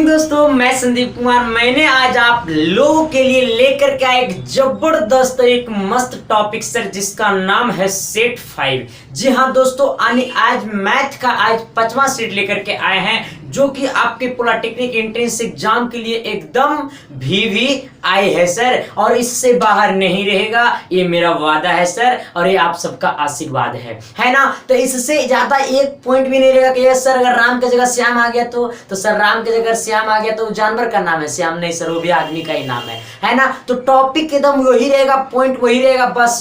दोस्तों, मैं संदीप कुमार। मैंने आज आप लोगों के लिए लेकर के आया एक जबरदस्त एक मस्त टॉपिक सर, जिसका नाम है सेट 5। जी हाँ दोस्तों, आज मैथ का आज 5वां सेट लेकर के आए हैं, जो कि आपके पॉलिटेक्निक एंट्रेंस एग्जाम के लिए एकदम VVI है सर, और इससे बाहर नहीं रहेगा, ये मेरा वादा है सर, और ये आप सबका आशीर्वाद है ना। तो इससे ज्यादा एक पॉइंट भी नहीं रहेगा कि ये सर अगर राम की जगह श्याम आ गया तो सर राम की जगह श्याम आ गया तो जानवर का नाम है श्याम, नहीं सर, वो भी आदमी का ही नाम है ना। तो टॉपिक एकदम वही रहेगा, पॉइंट वही रहेगा, बस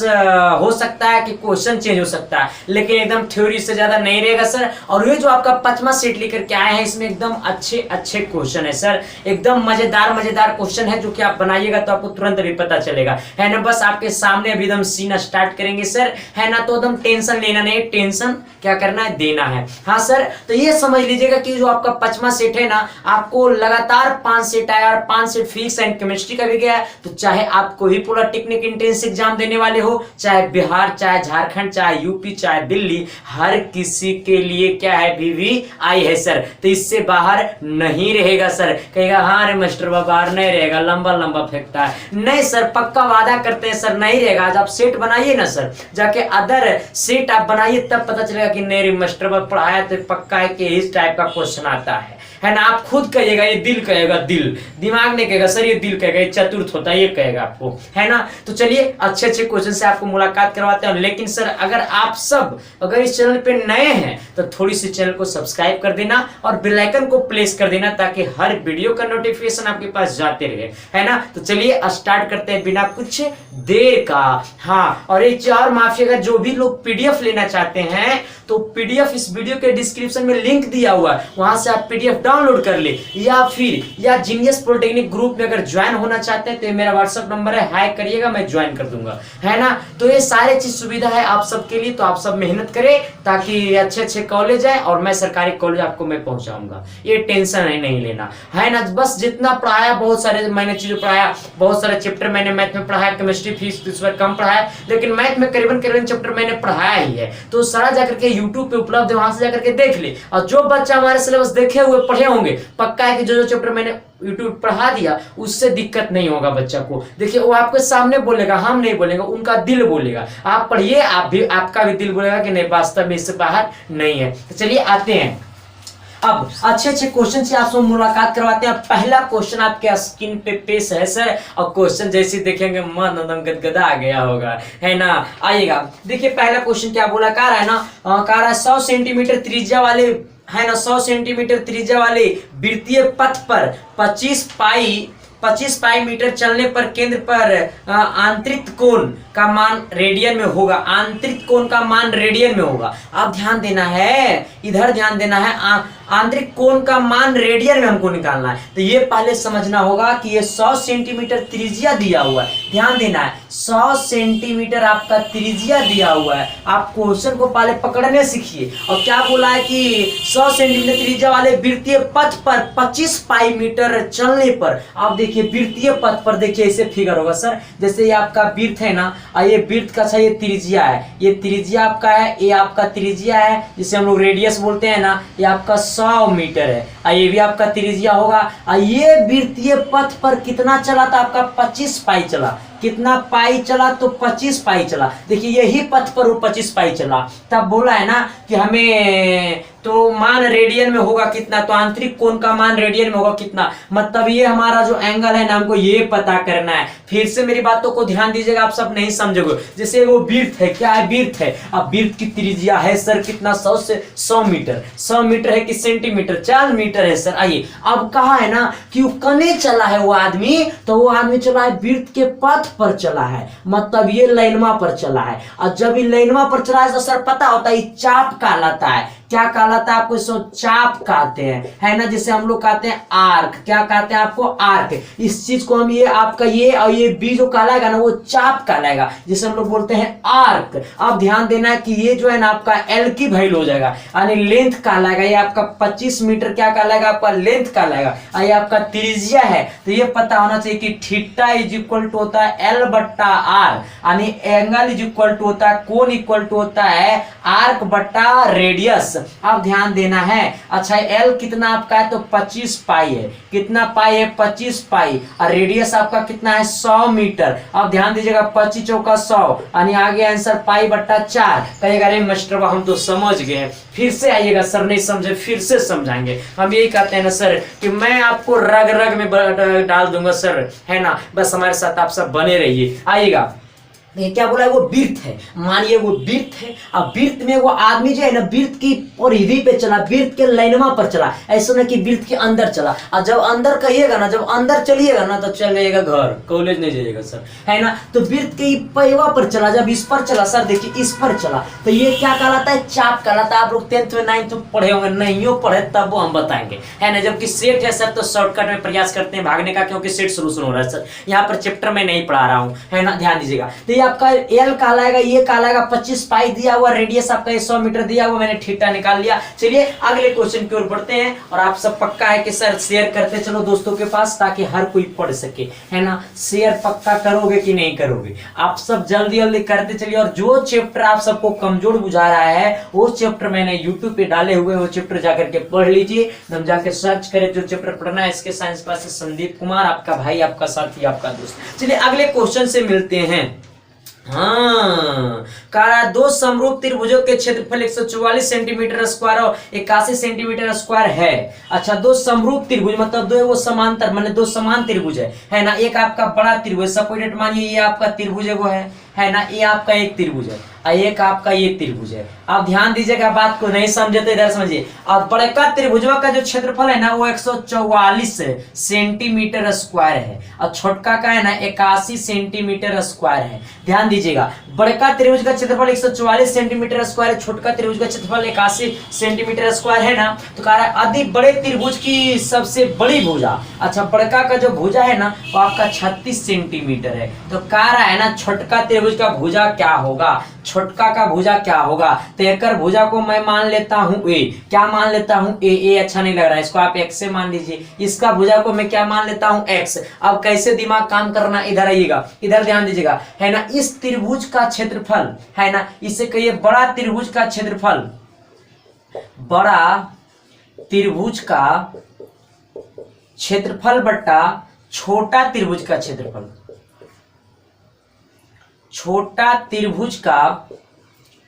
हो सकता है कि क्वेश्चन चेंज हो सकता है, लेकिन एकदम थ्योरी से ज्यादा नहीं रहेगा सर। और ये जो आपका 5वां सेट लेकर के आए हैं, इसमें एकदम अच्छे क्वेश्चन है सर, एकदम मजेदार क्वेश्चन है, जो कि आप बनाइएगा तो आपको तुरंत भी पता चलेगा, है ना। बस आपके सामने अभी एकदम सीन स्टार्ट करेंगे सर, है ना। तो एकदम टेंशन लेना नहीं, टेंशन क्या करना है, देना है। हाँ सर, तो ये समझ लीजिएगा कि जो आपका 5वां सेट है ना, आपको लगातार 5 सेट आया, और 5 सेट फिजिक्स एंड केमिस्ट्री का भी गया है। तो चाहे आप कोई पॉलिटेक्निक एंट्रेंस एग्जाम देने वाले हो, चाहे बिहार, चाहे झारखंड, चाहे यूपी, चाहे दिल्ली, हर किसी के लिए क्या है, VVI है सर। तो इससे बाहर नहीं रहेगा सर। कहेगा हाँ रे मास्टर बाहर नहीं रहेगा, लंबा फेंकता है, नहीं सर, पक्का वादा करते हैं सर, नहीं रहेगा। आज आप सेट बनाइए ना सर, जाके अदर सेट आप बनाइए, तब पता चलेगा कि नहीं रे मास्टर पढ़ाया तो पक्का है कि इस टाइप का क्वेश्चन आता है ना। आप खुद कहिएगा, ये दिल कहेगा, दिमाग नहीं कहेगा सर, ये दिल कहेगा, ये चतुर्थ होता है, ये कहेगा आपको, है ना। तो चलिए अच्छे क्वेश्चन से आपको मुलाकात करवाते हैं। लेकिन सर अगर आप सब अगर इस चैनल पे नए हैं तो थोड़ी सी चैनल को सब्सक्राइब कर देना और बेल आइकन को प्रेस कर देना, ताकि हर वीडियो का नोटिफिकेशन आपके पास जाते रहे, है ना। तो चलिए स्टार्ट करते हैं बिना कुछ देर का। हाँ, और एक और माफिएगा, जो भी लोग PDF लेना चाहते हैं तो PDF इस वीडियो के डिस्क्रिप्शन में लिंक दिया हुआ है, वहां से आप PDF डाउनलोड कर ले, या जीनियस पॉलिटेक्निक ग्रुप में अगर ज्वाइन होना चाहते हैं तो ये मेरा व्हाट्सएप नंबर है, हाई करिएगा, मैं ज्वाइन कर दूंगा, है ना। तो ये सारे चीज सुविधा है आप सबके लिए, तो आप सब मेहनत करें ताकि अच्छे कॉलेज है, और मैं सरकारी कॉलेज आपको मैं पहुंचाऊंगा, ये टेंशन नहीं लेना, है ना। बस जितना पढ़ाया, बहुत सारे मैंने चीजें पढ़ाया, बहुत सारे चैप्टर मैंने मैथ में पढ़ाया, केमिस्ट्री फीस इस बार कम पढ़ाया, लेकिन मैथ में करीबन चैप्टर मैंने पढ़ाया ही है। तो सारा जाकर के यूट्यूब पे उपलब्ध है, वहां से जाकर के देख ले। और जो बच्चा हमारे सिलेबस देखे हुए पढ़े होंगे, पक्का है कि जो चैप्टर मैंने यूट्यूब पढ़ा दिया उससे दिक्कत नहीं होगा बच्चा को। देखिए वो आपके सामने बोलेगा, हम नहीं बोलेंगे, उनका दिल बोलेगा। आप पढ़िए, आपका भी दिल बोलेगा कि नहीं, वास्तव में इससे बाहर नहीं है। तो चलिए आते हैं अब अच्छे क्वेश्चन से आपसे मुलाकात करवाते हैं। पहला क्वेश्चन आपके स्क्रीन पे पेश है सर, और क्वेश्चन जैसे देखेंगे मन एकदम गदगदा आ गया होगा, है ना। आइएगा, देखिए पहला क्वेश्चन क्या बोला, कह रहा है ना, कह रहा है 100 सेंटीमीटर त्रिज्या वाले, है ना, 100 सेंटीमीटर त्रिज्या वाले वृत्तीय पथ पर 25 पाई मीटर चलने पर केंद्र पर आंतरिक कोण का मान रेडियन में होगा। आंतरिक कोण का मान रेडियन में होगा। अब ध्यान देना है, इधर ध्यान देना है, आंतरिक कोण का मान रेडियन में हमको निकालना है। तो ये पहले समझना होगा कि ये 100 सेंटीमीटर त्रिज्या दिया हुआ है, ध्यान देना है, 100 सेंटीमीटर आपका त्रिज्या दिया हुआ है। आप क्वेश्चन को पहले पकड़ने सीखिए। और क्या बोला है कि 100 सेंटीमीटर त्रिज्या वाले वृत्तीय पथ पर 25 पाई मीटर चलने पर, आप देखिए वृत्तीय पथ पर, देखिए ऐसे फिगर होगा सर, जैसे ये आपका वृत्त है ना, ये वृत्त का ये त्रिज्या है, ये त्रिज्या आपका है, ये आपका त्रिज्या है, जिसे हम लोग रेडियस बोलते हैं ना, ये आपका 100 मीटर है, ये भी आपका त्रिज्या होगा। ये वृत्तीय पथ पर कितना चला था आपका, 25 पाई चला। कितना पाई चला, तो 25 पाई चला। देखिए यही पथ पर वो 25 पाई चला, तब बोला है ना कि हमें तो मान रेडियन में होगा कितना, तो आंतरिक कोण का मान रेडियन में होगा कितना, मतलब ये हमारा जो एंगल है ना, हमको ये पता करना है। फिर से मेरी बातों को ध्यान दीजिएगा, आप सब नहीं समझोगे। जैसे वो वृत्त है, क्या है, वृत्त है, अब वृत्त की त्रिज्या है सर कितना, 100 से 100 मीटर, 100 मीटर है कि सेंटीमीटर, 4 मीटर है सर। आइए अब कहा है ना कि वो कने चला है वो आदमी, तो वो आदमी चला है वृत्त के पथ पर चला है, मतलब ये लाइनमा पर चला है। और जब ये लाइनमा पर चला है तो सर पता होता है चाप कहलाता है। क्या कहलाता है आपको, इसको चाप कहते हैं, है ना। जैसे हम लोग कहते हैं आर्क, क्या कहते हैं आपको, आर्क। इस चीज को हम, ये आपका ये और ये बी जो कहलाएगा ना, वो चाप कहलाएगा, जिसे हम लोग बोलते हैं आर्क। अब ध्यान देना है कि ये जो है ना आपका एल की वैल्यू हो जाएगा, यानी लेंथ कहलाएगा। ये आपका 25 मीटर क्या कहलाएगा, आपका लेंथ कहलाएगा। ये आपका त्रिज्या है, तो ये पता होना चाहिए कि थीटा इज इक्वल टू होता है L बट्टा R, यानी एंगल इज इक्वल टू होता है, कोण इक्वल टू होता है आर्क बट्टा रेडियस। अब ध्यान देना है। अच्छा एल कितना आपका है तो 25 पाई है। कितना पाई है 25 पाई। और रेडियस आपका कितना है 100 मीटर। अब ध्यान दीजिएगा 25 चौका 100 यानी आगे आंसर पाई बट्टा 4। कहेगा अरे मास्टर हम तो समझ गए, फिर से आइएगा सर नहीं समझे फिर से समझाएंगे। हम यही कहते हैं ना सर कि मैं आपको रग रग में डाल दूंगा सर, है ना। बस हमारे साथ आप सब बने रहिए। आइएगा ये क्या बोला है वो वृत्त है। मानिए वो वृत्त है। अब वृत्त में वो आदमी जो है ना वृत्त की परिधि पे चला, वृत्त के लाइनमा पर चला, ऐसा ना कि वृत्त के अंदर चला। और जब अंदर कहिएगा ना, जब अंदर चलिएगा ना तो चल जाइएगा घर, कॉलेज नहीं जाइएगा सर, है ना। तो वृत्त के पैवा पर चला, जब इस पर चला सर देखिए इस पर चला तो ये क्या कहलाता है चाप कहलाता है। आप लोग 10th में 9th में पढ़े होंगे, नहीं हो पढ़े तब वो हम बताएंगे, है ना। जबकि सेट है सर तो शॉर्टकट में प्रयास करते हैं भागने का, क्योंकि सेट सोल्यूशन हो रहा है सर। यहाँ पर चैप्टर में नहीं पढ़ा रहा हूँ, है ना, ध्यान दीजिएगा। तो ये आपका एल कहलाएगा, ये कहलाएगा 25 पाई दिया हुआ, रेडियस आपका 100 मीटर दिया हुआ, मैंने थीटा निकाल लिया। चलिए अगले क्वेश्चन की ओर बढ़ते हैं। और आप सब पक्का है कि सर शेयर करते चलो दोस्तों के पास ताकि हर कोई पढ़ सके, है ना। शेयर पक्का करोगे कि नहीं करोगे? आप सब जल्दी जल्दी करते चलिए। और जो चैप्टर आप सबको कमजोर बुझा रहा है वो चैप्टर मैंने यूट्यूब पे डाले हुए, वो चैप्टर जाकर के पढ़ लीजिए। एकदम जाकर सर्च करें जो चैप्टर पढ़ना है। इसके साइंस क्लास से संदीप कुमार, आपका भाई, आपका साथी, आपका दोस्त। चलिए अगले क्वेश्चन से मिलते हैं। हाँ, कारा दो समरूप त्रिभुजों के क्षेत्रफल 144 सेंटीमीटर स्क्वायर और 81 सेंटीमीटर स्क्वायर है। अच्छा दो समरूप त्रिभुज मतलब दो वो समांतर, माने दो समान त्रिभुज है ना। एक आपका बड़ा त्रिभुज, सपोर्टेड मानिए ये आपका त्रिभुज है ना, ये आपका एक त्रिभुज है और एक आपका ये त्रिभुज है। आप ध्यान दीजिएगा, बात को नहीं समझे तो इधर समझिए। और बड़का त्रिभुजवा का जो क्षेत्रफल है ना वो 144 सेंटीमीटर स्क्वायर है और छोटका का है ना 81 सेंटीमीटर स्क्वायर है। ध्यान दीजिएगा, बड़का त्रिभुज का क्षेत्रफल 144 सेंटीमीटर स्क्वायर है, छोटका त्रिभुज का क्षेत्रफल 81 सेंटीमीटर स्क्वायर है ना। तो कह रहा है अति बड़े त्रिभुज की सबसे बड़ी भुजा, अच्छा बड़का का जो भुजा है ना वो आपका 36 सेंटीमीटर है। तो कह रहा है ना छोटका त्रिभुज का भुजा क्या होगा, छोटका का भुजा क्या होगा। तो एकर भुजा को मैं मान लेता हूं ए, क्या मान लेता हूं ए अच्छा नहीं लग रहा है, इसको आप एक्स से मान लीजिए। इसका भुजा को मैं क्या मान लेता हूं एक्स। अब कैसे दिमाग काम करना, इधर आइएगा, इधर ध्यान दीजिएगा, है ना। इस त्रिभुज का क्षेत्रफल है ना, इसे कहिए बड़ा त्रिभुज का क्षेत्रफल, बड़ा त्रिभुज का क्षेत्रफल बट्टा छोटा त्रिभुज का क्षेत्रफल, छोटा त्रिभुज का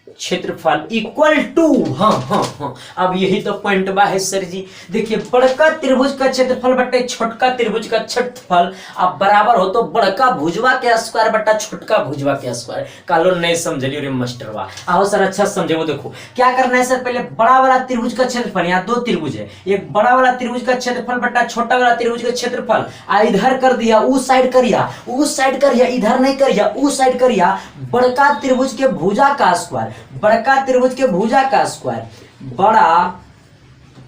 क्षेत्रफल इक्वल टू, हाँ, अब यही तो पॉइंट बा है सर जी। देखिए बड़का त्रिभुज का क्षेत्रफल बट्टे छोटका त्रिभुज का क्षेत्रफल अब बराबर हो तो बड़का भुजवा के स्क्वायर बट्टा छोटका भुजवा के स्क्वायर। कालो नहीं समझलिए रे मास्टर बा, आओ सर अच्छा समझे। वो देखो क्या करना है सर, पहले बड़ा वाला त्रिभुज का क्षेत्रफल, यहाँ दो त्रिभुज है, एक बड़ा वाला त्रिभुज का क्षेत्रफल बट्टा छोटा वाला त्रिभुज का क्षेत्रफल, इधर कर दिया, उस साइड करिया, उस साइड करिया, इधर नहीं करिया, उस साइड करिया, बड़का त्रिभुज के भुजा का स्क्वायर, बड़का त्रिभुज के भुजा का स्क्वायर, बड़ा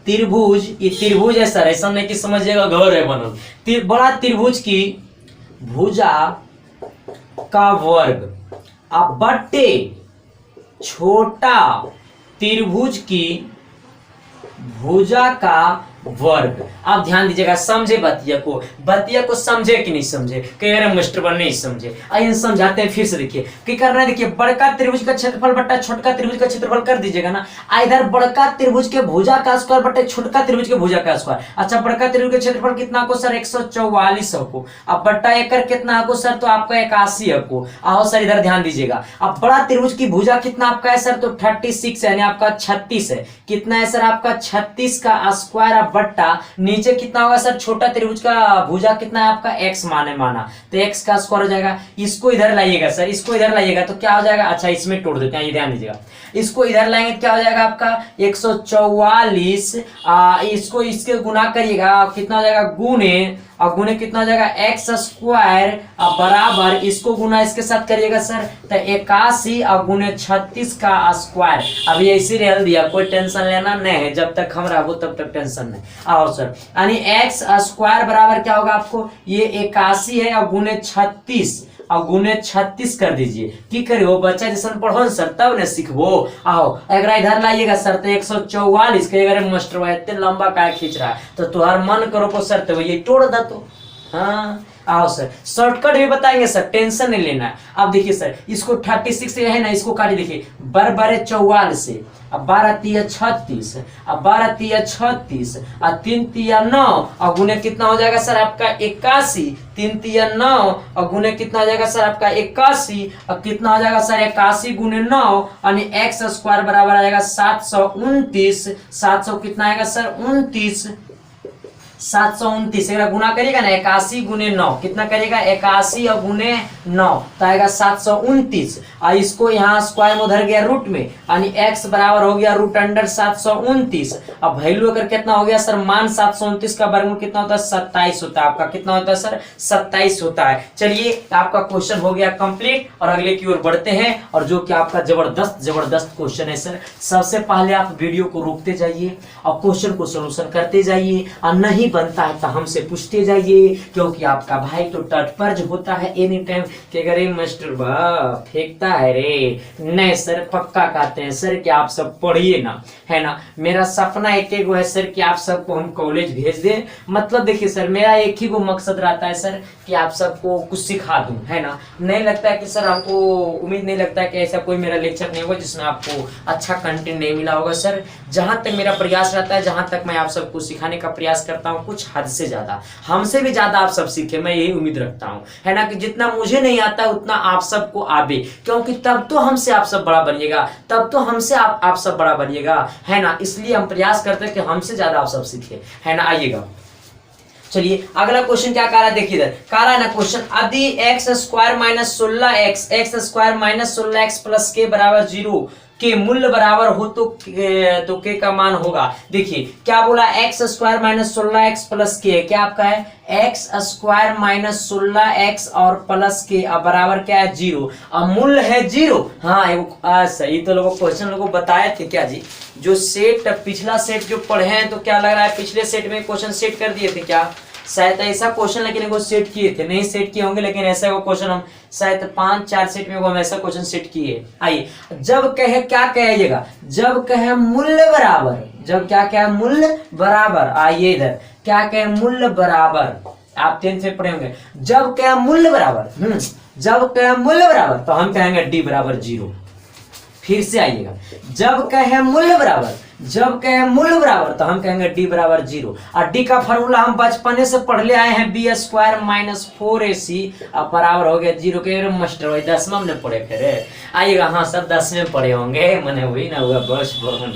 त्रिभुज, ये त्रिभुज है सर, ऐसा नहीं कि समझिएगा घर है बनल, बड़ा त्रिभुज की भुजा का वर्ग अब बट्टे छोटा त्रिभुज की भुजा का वर्ग। आप ध्यान दीजिएगा, समझे बतिया को समझे कि नहीं समझे, कई बार मास्टर बन नहीं समझे, आइए समझाते हैं फिर से। देखिए क्या करना है, देखिए बड़का त्रिभुज का क्षेत्रफल बट्टा छोटका त्रिभुज का क्षेत्रफल कर दीजिएगा ना। इधर बड़का त्रिभुज के भुजा का स्क्वायर बट्टे छोटका त्रिभुज के भुजा का स्क्वायर। अच्छा बड़का त्रिभुज का क्षेत्रफल कितना को सर 144 को, अब बट्टा एकर कितना को सर तो आपका 81 को। आओ सर इधर ध्यान दीजिएगा, अब बड़ा त्रिभुज की भुजा कितना आपका है सर तो 36 यानी आपका 36 है। कितना है सर आपका 36 का स्क्वायर बट्टा नीचे कितना होगा सर छोटा त्रिभुज का भुजा कितना है आपका x माना, तो x का स्क्वायर हो जाएगा। इसको इधर लाइएगा सर, इसको इधर लाइएगा तो क्या हो जाएगा, अच्छा इसमें तोड़ देते हैं, ये ध्यान दीजिएगा, इसको इधर लाएंगे क्या हो जाएगा आपका 144, इसको इसके गुना करिएगा कितना हो जाएगा गुने, और गुने कितना हो जाएगा एक्स स्क्वायर बराबर, इसको गुना इसके साथ करिएगा सर तो 81 और गुने 36 का स्क्वायर। अभी ऐसे रेल दिया, कोई टेंशन लेना नहीं है, जब तक हम रहबो तब तक टेंशन नहीं। आओ सर यानी एक्स स्क्वायर बराबर क्या होगा आपको, ये 81 है और गुने 36 और गुने 36 कर दीजिए। की करियो बच्चा जैसा पढ़ो सर तब ने सीखबो। आओ अगर इधर लाइएगा सर तो 144 के, अगर मास्टर इतने लंबा क्या खींच रहा है तो तुहार मन करो को सर तो ये तोड़ दा तो, हाँ आओ सर शॉर्टकट भी बताएंगे सर, टेंशन नहीं लेना है। अब देखिए सर इसको 36 से है ना, इसको काटिए, देखिए बर बारे 44 से, अब 12 तिया 36, अब 12 तिया 36, और 3 तिया 9, और गुने कितना हो जाएगा सर आपका 81, 3 तिया 9, और गुने कितना हो जाएगा सर आपका 81, और कितना हो जाएगा सर 81 गुने 9, यानी एक्स स्क्वायर बराबर आ जाएगा 729। 700 कितना आएगा सर 29, 729 गुना करिएगा ना, 81 गुने 9 कितना करिएगा 81 और गुने 9 तो आएगा 729, और इसको यहाँ स्क्वायर में उधर गया रूट में, यानी x बराबर हो गया रूट अंडर 729। अब वैल्यू अगर कितना हो गया सर, मान 729 का वर्गमूल कितना होता है 27 होता है आपका, कितना होता है सर 27 होता है। चलिए आपका क्वेश्चन हो गया कंप्लीट, और अगले की ओर बढ़ते हैं, और जो कि आपका जबरदस्त क्वेश्चन है सर। सबसे पहले आप वीडियो को रोकते जाइए और क्वेश्चन को सोल्यूशन करते जाइए, और नहीं बनता है तो हमसे पूछते जाइए, क्योंकि आपका भाई तो तत्पर होता है एनी टाइम कि अगर ये मास्टर बा फेंकता है रे। नहीं सर, पक्का कहते हैं सर कि आप सब पढ़िए ना, है ना। मेरा सपना एक ही है सर कि आप सबको हम कॉलेज भेज दें। मतलब देखिए सर, मेरा एक ही वो मकसद रहता है सर कि आप सबको कुछ सिखा दूं, है ना। नहीं लगता है कि सर आपको उम्मीद नहीं लगता है कि ऐसा कोई मेरा लेक्चर नहीं होगा जिसमें आपको अच्छा कंटेंट नहीं मिला होगा सर। जहां तक मेरा प्रयास रहता है, जहां तक मैं आप सबको सिखाने का प्रयास करता हूं, कुछ हद से ज्यादा, हमसे भी ज्यादा आप सब सीखे, मैं यही उम्मीद रखता हूं, है ना। कि जितना मुझे नहीं आता उतना आप सबको आवे, क्योंकि तब तो हमसे आप सब बड़ा बनिएगा, तब तो हमसे आप सब बड़ा बनिएगा, है ना। इसलिए हम प्रयास करते हैं कि हमसे ज्यादा आप सब सीखे, है ना। आइएगा चलिए अगला क्वेश्चन क्या कह रहा है, देखिए इधर कह रहा है ना क्वेश्चन, यदि x square minus 16x, x square minus 16x plus के बराबर 0 के मूल्य बराबर हो तो के का मान होगा। देखिए क्या बोला, x square minus 16x plus के, क्या आपका है एक्स स्क्वायर माइनस 16x और प्लस के बराबर क्या है 0, और मूल्य है 0। हाँ सही, तो लोगों क्वेश्चन लोगों बताए थे क्या जी, जो सेट पिछला सेट जो पढ़े हैं, तो क्या लग रहा है पिछले सेट में क्वेश्चन सेट कर दिए थे क्या, शायद ऐसा क्वेश्चन, लेकिन वो सेट किए थे, नहीं सेट किए होंगे, लेकिन ऐसा वो क्वेश्चन हम शायद 5-4 सेट में वो हम ऐसा क्वेश्चन सेट किए। आइए जब कहे क्या कहिएगा, जब कहे मूल्य बराबर, जब क्या क्या मूल्य बराबर, आइए इधर क्या कहे मूल्य बराबर, आप 10th में पढ़े होंगे, जब कहे मूल्य बराबर, जब कहे मूल्य बराबर तो हम कहेंगे डी बराबर 0। फिर से आइएगा, जब कहे मूल्य बराबर, जब कहे मूल्य बराबर तो हम कहेंगे डी बराबर 0, और डी का फॉर्मूला हम बचपने से पढ़ ले आए हैं, बी स्क्वायर माइनस 4ac अब बराबर हो गया 0 के। मास्टर वही 10वां में पढ़े फिर आइएगा, हाँ सब 10 में पढ़े होंगे, मैंने वही ना हुआ बस बहन।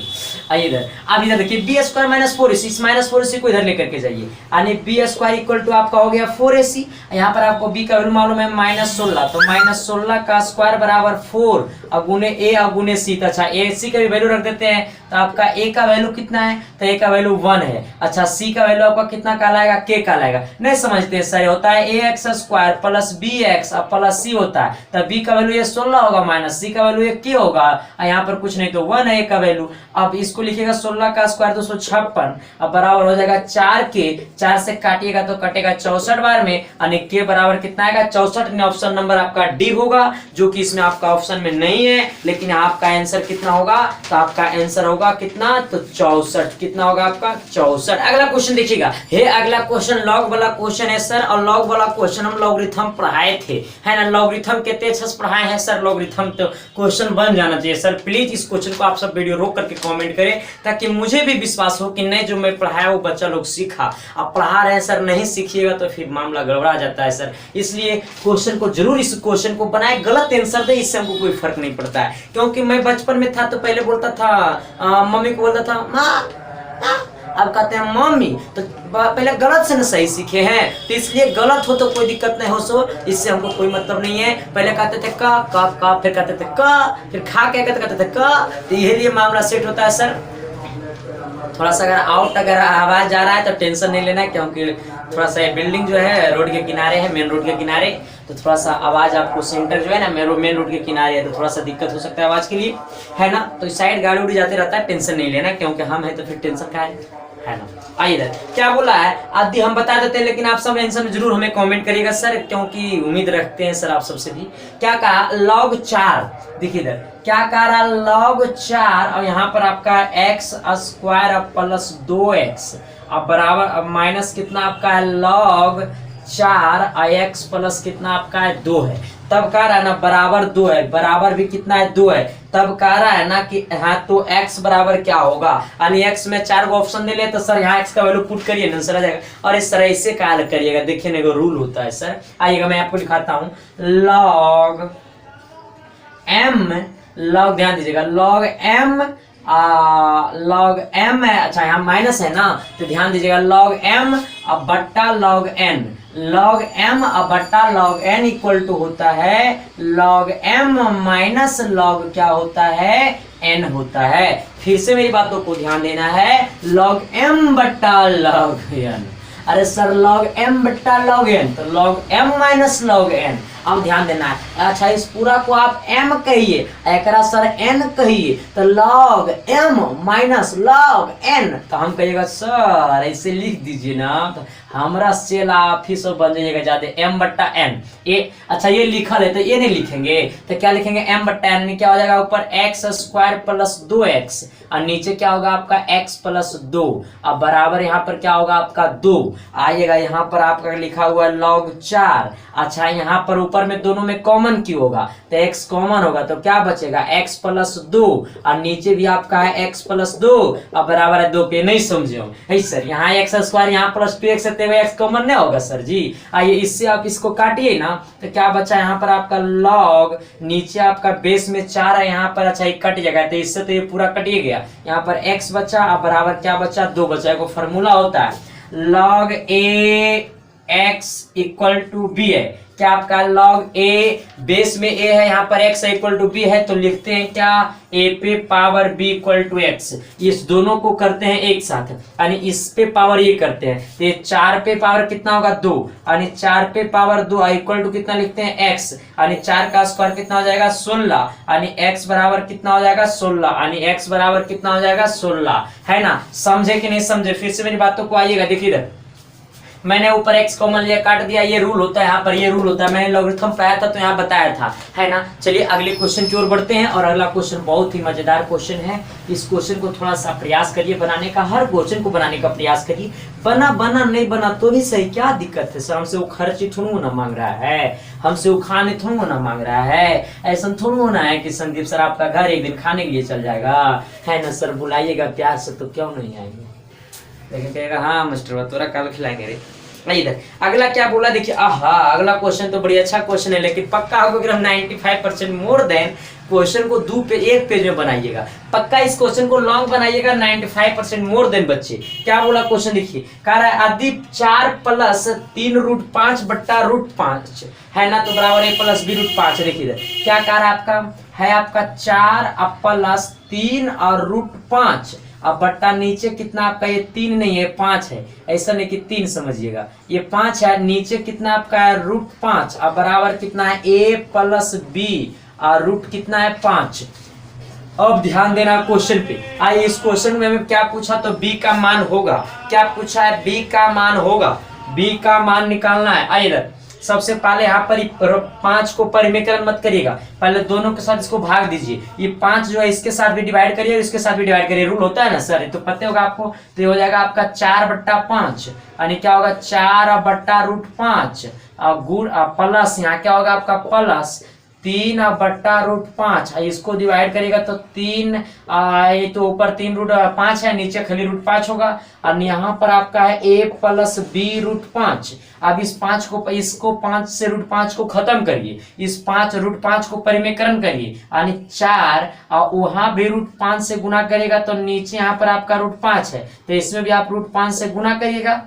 आइए इधर, अब इधर देखिए बी स्क्वायर माइनस 4ac, इस माइनस 4ac को इधर लेकर के जाइए, यानी बी स्क्वायर इक्वल टू आपका हो गया 4ac, यहाँ पर आपको बी का वैल्यू मालूम है -16, तो -16 का स्क्वायर बराबर 4 और गुने ए और गुने सी। अच्छा ए सी का भी वैल्यू रख देते हैं, तो आपका ए का वैल्यू कितना है, तो ए का वैल्यू 1 है। अच्छा सी का वैल्यू आपका कितना कहलाएगा, के कहलाएगा। नहीं समझते सर, होता है A X square plus B X और प्लस सी होता है, तो बी का वैल्यू ये 16 होगा, माइनस सी का वैल्यू ये के होगा, यहाँ पर कुछ नहीं तो 1 है ए का वैल्यू। अब इसको लिखिएगा 16 का स्क्वायर 256, अब बराबर हो जाएगा 4 के, 4 से काटिएगा तो कटेगा 64 बार में, यानी के बराबर कितना आएगा 64। ऑप्शन नंबर आपका डी होगा, जो कि इसमें आपका ऑप्शन में नहीं है, लेकिन आपका आंसर कितना होगा, तो आपका आंसर होगा कितना, तो 64। कितना होगा आपका 64। अगला क्वेश्चन देखिएगा, हे अगला क्वेश्चन लॉग वाला क्वेश्चन है सर, और लॉग वाला क्वेश्चन हम लॉगरिथम पढ़ाए थे, है ना। लॉगरिथम कितने अच्छे से पढ़ाए हैं सर, लॉगरिथम तो क्वेश्चन बन जाना चाहिए सर। प्लीज इस क्वेश्चन को आप सब वीडियो रोक करके कमेंट करें, ताकि मुझे भी विश्वास हो कि नहीं जो मैं पढ़ाया वो बच्चा लोग सीखा। आप पढ़ा रहे हैं सर, नहीं सीखिएगा तो फिर मामला गड़बड़ा जाता है सर। इसलिए क्वेश्चन को जरूर, इस क्वेश्चन को बनाए, गलत आंसर दे, इससे हमको कोई फर्क नहीं पड़ता है। क्योंकि मैं बचपन में था तो पहले बोलता था मम्मी को बोलता था माँ, अब कहते हैं मम्मी, तो पहले गलत से न सही सीखे हैं, तो इसलिए गलत हो तो कोई दिक्कत नहीं हो, सो इससे हमको कोई मतलब नहीं है। पहले कहते थे का, फिर कहते थे का, फिर खा के कहते थे का, तो यही लिए मामला सेट होता है सर। थोड़ा सा अगर आवाज आ रहा है तो टेंशन नहीं लेना, क्योंकि थोड़ा सा बिल्डिंग जो है रोड के किनारे है, मेन रोड के किनारे, तो थोड़ा सा आवाज आपको सेंटर जो है ना मेन रोड के किनारे है, तो थोड़ा सा दिक्कत हो सकता है आवाज के लिए, है ना। तो इस साइड गाड़ी उड़ी जाते रहता है, टेंशन नहीं लेना, क्योंकि हम है तो फिर टेंशन का है ना। आइए इधर क्या बोला है, आदि हम बता देते हैं, लेकिन आप सब आंसर जरूर हमें कमेंट करिएगा सर, क्योंकि उम्मीद रखते हैं सर आप सबसे भी। क्या कहा, log 4, देखिए इधर क्या कह रहा, log 4, और यहाँ पर आपका एक्स स्क्वायर प्लस 2x अब बराबर, अब माइनस कितना आपका है log 4 x प्लस कितना आपका है 2 है, तब कह रहा है ना बराबर 2 है, बराबर भी कितना है 2 है, तब कह रहा है ना कि हाँ तो x बराबर क्या होगा, यानी x में 4 को ऑप्शन दे ले तो सर यहाँ x का वैल्यू पुट करिए ना सर आ जाएगा। और इस तरह इससे क्या करिएगा, देखिए ना रूल होता है सर, आइएगा मैं आपको दिखाता हूँ। log m, log ध्यान दीजिएगा log m log m है, अच्छा यहाँ माइनस है ना तो ध्यान दीजिएगा log m अब बट्टा log n, log m अब बट्टा log n इक्वल टू होता है log m माइनस log क्या होता है n होता है। फिर से मेरी बातों को ध्यान देना है, log m बट्टा log n, अरे सर log m बट्टा log n तो log m minus log n। अब ध्यान देना है, अच्छा इस पूरा को आप m कहिए, एकरा सर n कहिए, तो log m minus log n, तो हम कहिएगा सर ऐसे लिख दीजिए ना तो हमारा सेल ऑफिस बन जाइएगा ज्यादा m बट्टा n। ये अच्छा ये लिखल है तो ये नहीं लिखेंगे तो क्या लिखेंगे m बट्टा n में क्या हो जाएगा ऊपर x स्क्वायर प्लस 2x और नीचे क्या होगा आपका x प्लस 2, अब बराबर यहाँ पर क्या होगा आपका 2 आइएगा, यहाँ पर आपका लिखा हुआ है log 4। अच्छा यहाँ पर ऊपर में दोनों में कॉमन क्यों होगा तो x कॉमन होगा तो क्या बचेगा x प्लस 2 और नीचे भी आपका है x प्लस 2 अब बराबर है 2 पे, नहीं समझे हो सर यहाँ x स्क्वायर यहाँ प्लस 2x x कॉमन नहीं होगा सर जी। आइए इससे आप इसको काटिए ना तो क्या बचा यहाँ पर आपका log, नीचे आपका बेस में 4 है यहाँ पर, अच्छा ये कट जाएगा तो इससे तो ये पूरा कटिए गया, यहाँ पर x बचा अब बराबर क्या बचा 2 बचा। एक फॉर्मूला होता है log a x equal to b है, क्या आपका log a बेस में a है यहाँ पर x इक्वल टू b है तो लिखते हैं क्या a पे power b equal to x, इस दोनों को करते हैं एक साथ यानी इस पे पावर ये करते हैं तो ये 4 पे पावर कितना होगा 2 यानी 4 पे पावर 2 इक्वल टू कितना लिखते हैं x यानी 4 का स्क्वायर कितना हो जाएगा 16 यानी x बराबर कितना हो जाएगा 16 यानी x बराबर कितना हो जाएगा 16 है ना। समझे कि नहीं समझे, फिर से मेरी बातों को आइएगा, देखिए इधर मैंने ऊपर x कॉमन लिया काट दिया, ये रूल होता है यहाँ पर, ये रूल होता है, मैंने लॉगरिथम पढ़ाया था तो यहाँ बताया था है ना। चलिए अगले क्वेश्चन की ओर बढ़ते हैं और अगला क्वेश्चन बहुत ही मजेदार क्वेश्चन है, इस क्वेश्चन को थोड़ा सा प्रयास करिए बनाने का, हर क्वेश्चन को बनाने का प्रयास करिए, बना नहीं बना तो भी सही, क्या दिक्कत है सर, हमसे वो खर्ची थोड़ा ना मांग रहा है, हमसे वो खाने थोड़ा ना मांग रहा है, ऐसा थोड़ा होना है कि संदीप सर आपका घर एक दिन खाने के लिए चल जाएगा है ना सर, बुलाइएगा प्यार से तो क्यों नहीं आएंगे, लेकिन कहेगा हाँ मास्टर तोरा कल खिलाएंगे रे। इधर अगला क्या बोला देखिए, अगला क्वेश्चन तो बड़ी अच्छा क्वेश्चन है लेकिन पक्का होगा कि हम 95% मोर देन क्वेश्चन को एक पेज में बनाइएगा, पक्का इस क्वेश्चन को लॉन्ग बनाइएगा 95% मोर देन बच्चे। क्या बोला क्वेश्चन देखिए, कह रहा है यदि 4 प्लस 3 रूट 5 बट्टा रूट 5 है ना तो बराबर है प्लस b रूट 5। देखिए इधर क्या कह रहा है आपका, है आपका 4 प्लस 3 और रूट 5 अब बट्टा नीचे कितना आपका, ये 3 नहीं है 5 है, ऐसा नहीं कि 3 समझिएगा, ये 5 है, नीचे कितना आपका है रूट 5 अब बराबर कितना है a प्लस b और रूट कितना है 5। अब ध्यान देना क्वेश्चन पे, आइए इस क्वेश्चन में क्या पूछा तो b का मान होगा, क्या पूछा है b का मान होगा, b का मान निकालना है। आइए इधर सबसे पहले यहाँ पर 5 को परिमेकरण मत करिएगा, पहले दोनों के साथ इसको भाग दीजिए, ये 5 जो है इसके साथ भी डिवाइड करिए इसके साथ भी डिवाइड करिए, रूल होता है ना सर तो पता होगा आपको, तो ये हो जाएगा आपका 4 बट्टा 5 यानी क्या होगा 4 बट्टा रूट 5 और गुण प्लस यहाँ क्या होगा आपका प्लस 3 बट्टा रूट 5, इसको डिवाइड करेगा तो 3 ये तो ऊपर 3 रूट 5 है नीचे खाली रूट 5 होगा और यहाँ पर आपका है a प्लस b रूट 5। अब इस 5 को इसको 5 से रूट 5 को खत्म करिए, इस 5 रूट 5 को परिमेकरण करिए यानी 4 और वहां भी रूट 5 से गुना करेगा तो नीचे यहाँ पर आपका रूट 5 है तो इसमें भी आप रूट 5 से गुना करिएगा,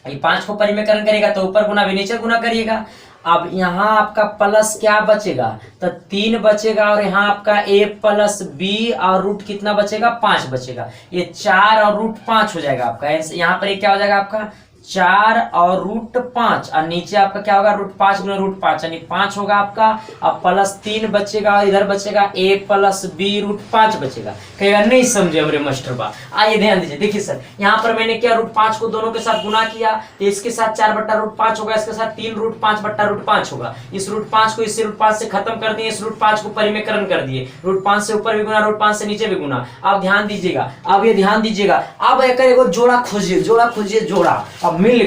ये 5 को परिमेकरण करेगा तो ऊपर गुना भी नीचे गुना करिएगा। अब यहाँ आपका प्लस क्या बचेगा तो 3 बचेगा और यहाँ आपका a प्लस b और रूट कितना बचेगा 5 बचेगा, ये 4 और रूट 5 हो जाएगा आपका, यहाँ पर क्या हो जाएगा आपका 4 और रूट 5 और नीचे आपका क्या होगा रूट 5 गुना रूट 5 यानी 5 होगा आपका, अब प्लस 3 बचेगा और इधर बचेगा a प्लस b रूट 5 बचेगा। कहेगा नहीं समझे हमरे मास्टर बा, आइए ध्यान दीजिए, देखिए सर यहाँ पर मैंने क्या रूट 5 को दोनों के साथ गुना किया तो इसके साथ 4 बट्टा रूट 5 होगा, इसके साथ 3 रूट 5 बट्टा रूट 5 होगा, इस रूट 5 को इससे रूट 5 से खत्म कर दिए, इस रूट 5 को परिमेकरण कर दिए, रूट 5 से ऊपर भी गुना रूट 5 से नीचे भी गुना। अब ध्यान दीजिएगा, अब ये ध्यान दीजिएगा, अब एक जोड़ा खोजिए जोड़ा, अब मिल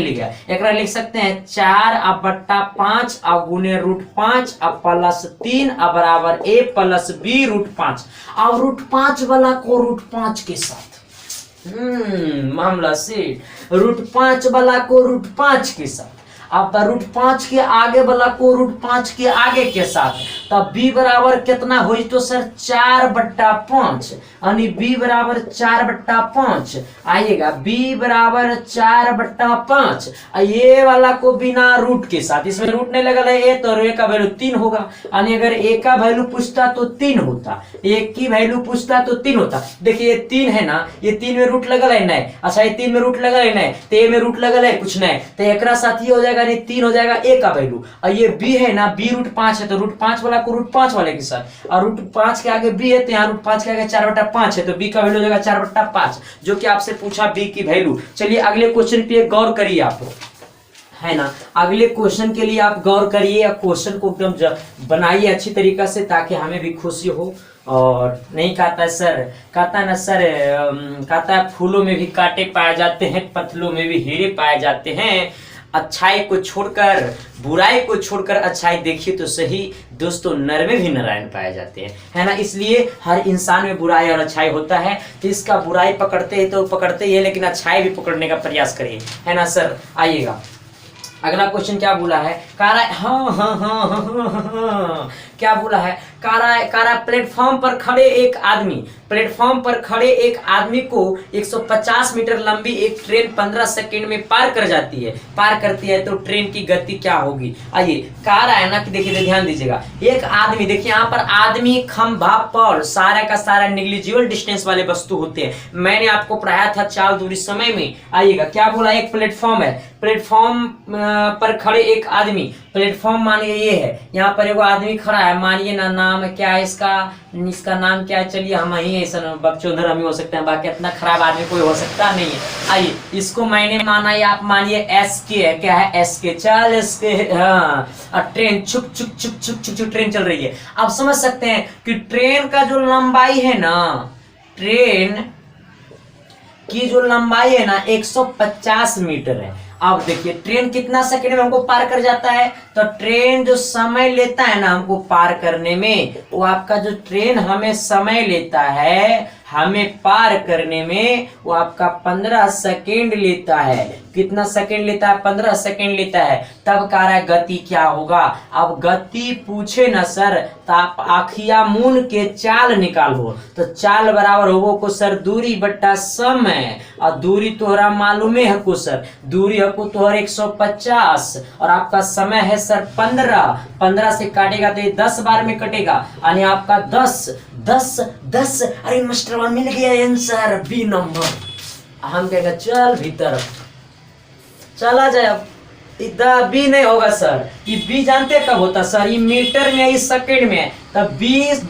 गया। एक लिख सकते हैं 4/5 अब गुने √5 अब +3 अब बराबर a + b √5। अब √5 वाला को √5 के साथ मामला से √5 वाला को √5 के साथ, अब √5 के आगे वाला को √5 के आगे के साथ, तब b बराबर कितना हुई तो सर 4/5 यानी b बराबर 4/5 आइएगा। b बराबर 4/5 ये वाला को बिना रूट के साथ, इसमें रूट नहीं लगा है तो a का वैल्यू 3 होगा, यानी अगर a का वैल्यू पूछता तो 3 होता, a की वैल्यू पूछता तो 3 होता। देखिए ये 3 है ना, ये 3 में रूट लगल है नहीं, अच्छा ये 3 में रूट लगल है नहीं तो a में रूट लगल है कुछ नहीं, तो एक साथ ही हो जाएगा, नहीं 3 हो जाएगा a का वैल्यू। और ये b है ना, b √5 है तो √5 वाला को √5 वाले के साथ, और √5 के आगे b है तो यहाँ √5 के आगे 4/5 है तो b का वैल्यू हो जाएगा 4/5, जो कि आपसे पूछा b की वैल्यू। चलिए अगले क्वेश्चन पे गौर करिए आप, है ना, अगले क्वेश्चन के लिए आप गौर करिए या क्वेश्चन को एकदम बनाइए अच्छी तरीके से ताकि हमें भी खुशी हो। और नहीं कहता है सर, कहता है ना सर, कहता है फूलों में भी कांटे पाए जाते हैं, पत्तलों में भी हीरे पाए जाते हैं, अच्छाई को छोड़कर बुराई को छोड़कर अच्छाई देखिए तो सही दोस्तों, नर में भी नारायण पाए जाते हैं, है ना। इसलिए हर इंसान में बुराई और अच्छाई होता है, तो इसका बुराई पकड़ते हैं तो पकड़ते ही है, लेकिन अच्छाई भी पकड़ने का प्रयास करिए, है ना सर। आइएगा अगला क्वेश्चन क्या बोला है, क्या बोला है, कारा प्लेटफॉर्म पर खड़े एक आदमी को 150 मीटर लंबी एक ट्रेन 15 सेकंड में पार करती है तो ट्रेन की गति क्या होगी। आइए कह रहा है ना कि देखिए ध्यान दीजिएगा, एक आदमी, देखिए यहाँ पर आदमी, खंभा, पर सारा का सारा निग्लिजिबल डिस्टेंस वाले वस्तु होते हैं, मैंने आपको पढ़ाया था चाल दूरी समय में। आइएगा क्या बोला, एक प्लेटफॉर्म है, प्लेटफॉर्म पर खड़े एक आदमी, प्लेटफॉर्म मानिए ये है, यहाँ पर एगो आदमी खड़ा है, मानिए ना, नाम क्या है इसका नाम क्या है, चलिए हम ही ऐसा बकचोदर हम ही हो सकते हैं, बाकी इतना खराब आदमी कोई हो सकता नहीं है। आइए इसको मैंने माना या आप मानिए SK है, क्या है SK, चल SK, हाँ, और ट्रेन छुक छुक छुक छुक छुक छुक ट्रेन चल रही है। आप समझ सकते हैं कि ट्रेन का जो लंबाई है ना, ट्रेन की जो लंबाई है ना 150 मीटर है। अब देखिए ट्रेन कितना सेकंड में हमको पार कर जाता है, तो ट्रेन जो समय लेता है ना हमको पार करने में, वो आपका जो ट्रेन हमें समय लेता है हमें पार करने में, वो आपका 15 सेकंड लेता है। कितना सेकंड लेता है, 15 सेकंड लेता है। तब कह रहा है गति क्या होगा। अब गति पूछे ना सर तो आप आखिया मून के चाल निकालो, तो चाल बराबर होगो को सर दूरी बट्टा समय, और दूरी तोहरा मालूम है को सर, दूरी है को तोहर 150 और आपका समय है सर 15 से काटेगा तो ये 10 बार में कटेगा, यानी आपका 10। अरे मास्टर मिल गया आंसर, बी नंबर। हम कहेंगे चल भीतर चला जाए। अब बी नहीं होगा सर, ये बी जानते कब होता सर, ये मीटर में, इस सेकंड में, तब